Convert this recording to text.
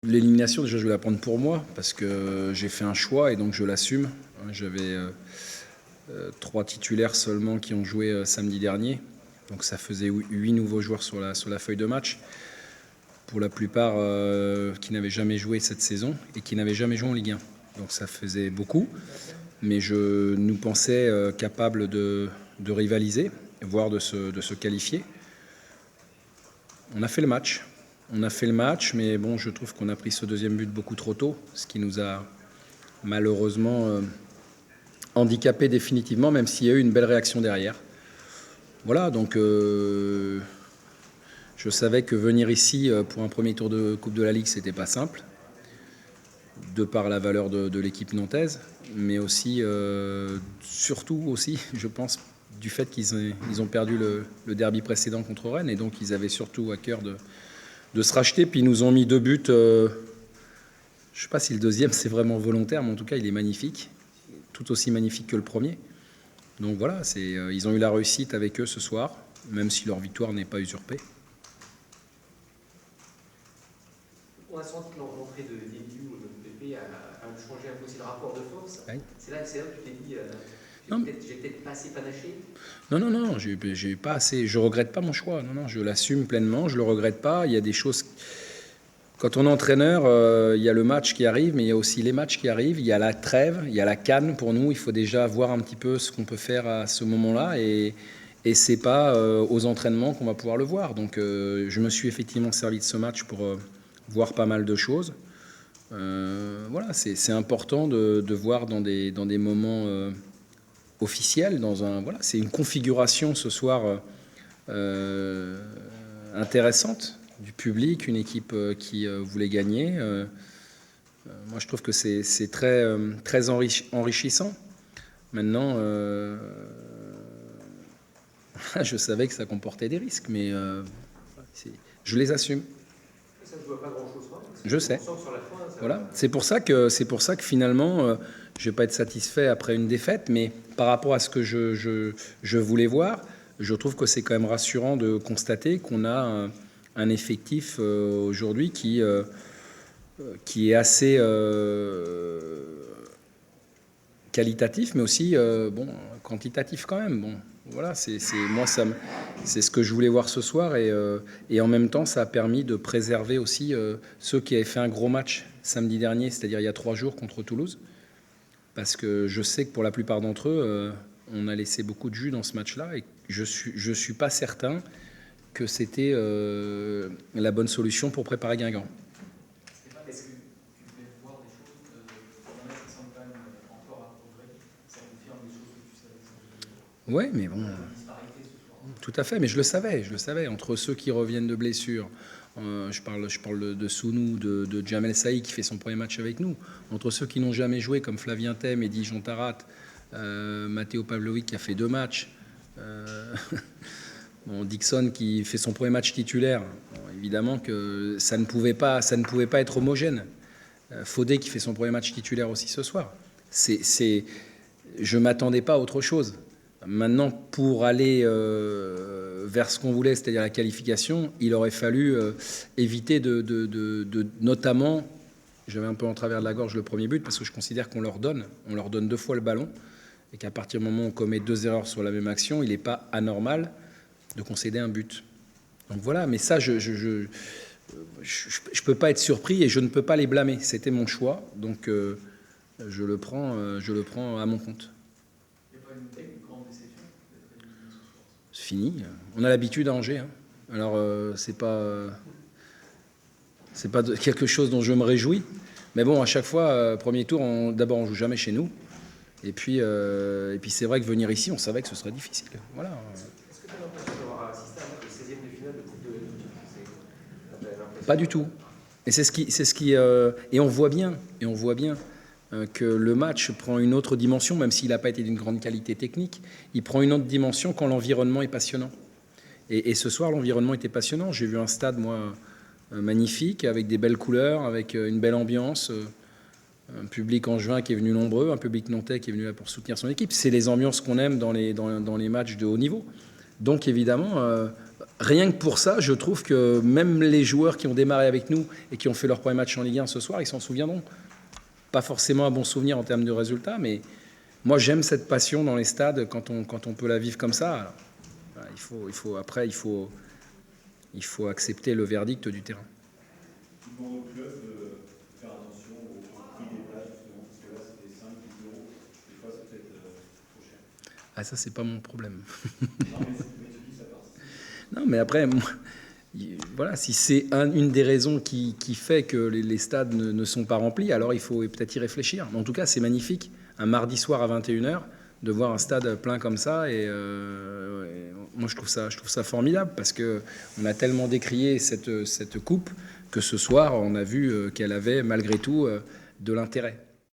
L'élimination, déjà, je vais la prendre pour moi parce que j'ai fait un choix et donc je l'assume. J'avais 3 titulaires seulement qui ont joué samedi dernier. Donc ça faisait 8 nouveaux joueurs sur la feuille de match. Pour la plupart qui n'avaient jamais joué cette saison et qui n'avaient jamais joué en Ligue 1. Donc ça faisait beaucoup. Mais je nous pensais capables de rivaliser, voire de se qualifier. On a fait le match. Mais bon, je trouve qu'on a pris ce deuxième but beaucoup trop tôt, ce qui nous a malheureusement handicapés définitivement, même s'il y a eu une belle réaction derrière. Voilà, donc je savais que venir ici pour un premier tour de Coupe de la Ligue, c'était pas simple, de par la valeur de l'équipe nantaise, mais aussi, surtout aussi, je pense, du fait qu'ils ont perdu le derby précédent contre Rennes, et donc ils avaient surtout à cœur de se racheter. Puis ils nous ont mis 2 buts. Je ne sais pas si le deuxième c'est vraiment volontaire, mais en tout cas il est magnifique, tout aussi magnifique que le premier. Donc voilà, ils ont eu la réussite avec eux ce soir, même si leur victoire n'est pas usurpée. On a senti que l'entrée de Diédhiou ou de Pépé a changé un peu aussi le rapport de force. Oui. C'est là que tu t'es dit, j'ai peut-être pas assez panaché. Non, j'ai pas assez. Je regrette pas mon choix. Non, je l'assume pleinement. Je le regrette pas. Il y a des choses. Quand on est entraîneur, il y a le match qui arrive, mais il y a aussi les matchs qui arrivent. Il y a la trêve, il y a la CAN pour nous. Il faut déjà voir un petit peu ce qu'on peut faire à ce moment-là, et c'est pas aux entraînements qu'on va pouvoir le voir. Donc, je me suis effectivement servi de ce match pour voir pas mal de choses. Voilà, c'est important de voir dans des moments officiels. Voilà, c'est une configuration ce soir intéressante du public, une équipe qui voulait gagner. Moi, je trouve que c'est très enrichissant. Maintenant, je savais que ça comportait des risques, mais je les assume. Ça ne joue pas grand-chose. Je sais. Voilà. C'est pour ça que finalement, je ne vais pas être satisfait après une défaite, mais par rapport à ce que je voulais voir, je trouve que c'est quand même rassurant de constater qu'on a un effectif aujourd'hui qui est assez qualitatif, mais aussi quantitatif quand même. Bon, voilà, c'est ce que je voulais voir ce soir, et en même temps, ça a permis de préserver aussi ceux qui avaient fait un gros match samedi dernier, c'est-à-dire il y a 3 jours contre Toulouse, parce que je sais que pour la plupart d'entre eux, on a laissé beaucoup de jus dans ce match-là, et je suis pas certain que c'était la bonne solution pour préparer Guingamp. Est-ce que tu devais voir des choses il y en a qui sont quand même encore à progrès, ça confirme des choses que tu savais? Oui, mais bon, tout à fait, mais je le savais, entre ceux qui reviennent de blessures, je parle de Sounou, de Jamel Saï qui fait son premier match avec nous, entre ceux qui n'ont jamais joué comme Flavien Thème, Eddy Jontarat, Matteo Pavlovic qui a fait 2 matchs, Dixon qui fait son premier match titulaire. Évidemment que ça ne pouvait pas être homogène. Fodé qui fait son premier match titulaire aussi ce soir. Je m'attendais pas à autre chose. Maintenant, pour aller vers ce qu'on voulait, c'est-à-dire la qualification, il aurait fallu éviter notamment, j'avais un peu en travers de la gorge le premier but, parce que je considère qu'on leur donne 2 fois le ballon, et qu'à partir du moment où on commet 2 erreurs sur la même action, il n'est pas anormal de concéder un but. Donc voilà, mais ça, je peux pas être surpris et je ne peux pas les blâmer. C'était mon choix, donc je le prends à mon compte. Il n'y a pas une grande déception? C'est fini. On a l'habitude à Angers. Hein. Alors c'est pas quelque chose dont je me réjouis. Mais bon, à chaque fois, premier tour, d'abord on joue jamais chez nous. Et puis c'est vrai que venir ici, on savait que ce serait difficile. Voilà. Est-ce que tu as l'impression d'avoir assisté à le 16e de finale de Coupe de la Ligue? Pas du tout. Et c'est ce qui et on voit bien que le match prend une autre dimension, même s'il n'a pas été d'une grande qualité technique. Il prend une autre dimension quand l'environnement est passionnant. Et ce soir, l'environnement était passionnant. J'ai vu un stade, moi, magnifique, avec des belles couleurs, avec une belle ambiance. Un public angevin qui est venu nombreux, un public nantais qui est venu là pour soutenir son équipe. C'est les ambiances qu'on aime dans les matchs de haut niveau. Donc évidemment, rien que pour ça, je trouve que même les joueurs qui ont démarré avec nous et qui ont fait leur premier match en Ligue 1 ce soir, ils s'en souviendront. Pas forcément un bon souvenir en termes de résultats, mais moi j'aime cette passion dans les stades quand on peut la vivre comme ça. Alors, voilà, il faut accepter le verdict du terrain. Dans le club, faire attention au prix des places, justement, parce que là c'était 5, 10 euros, des fois c'est peut-être trop cher. Ah, ça, c'est pas mon problème. Non, mais tu dis ça part. Non, mais après, moi, voilà, si c'est une des raisons qui fait que les stades ne sont pas remplis, alors il faut peut-être y réfléchir. Mais en tout cas, c'est magnifique, un mardi soir à 21h, de voir un stade plein comme ça. Et moi, je trouve ça formidable parce qu'on a tellement décrié cette coupe que ce soir, on a vu qu'elle avait malgré tout de l'intérêt.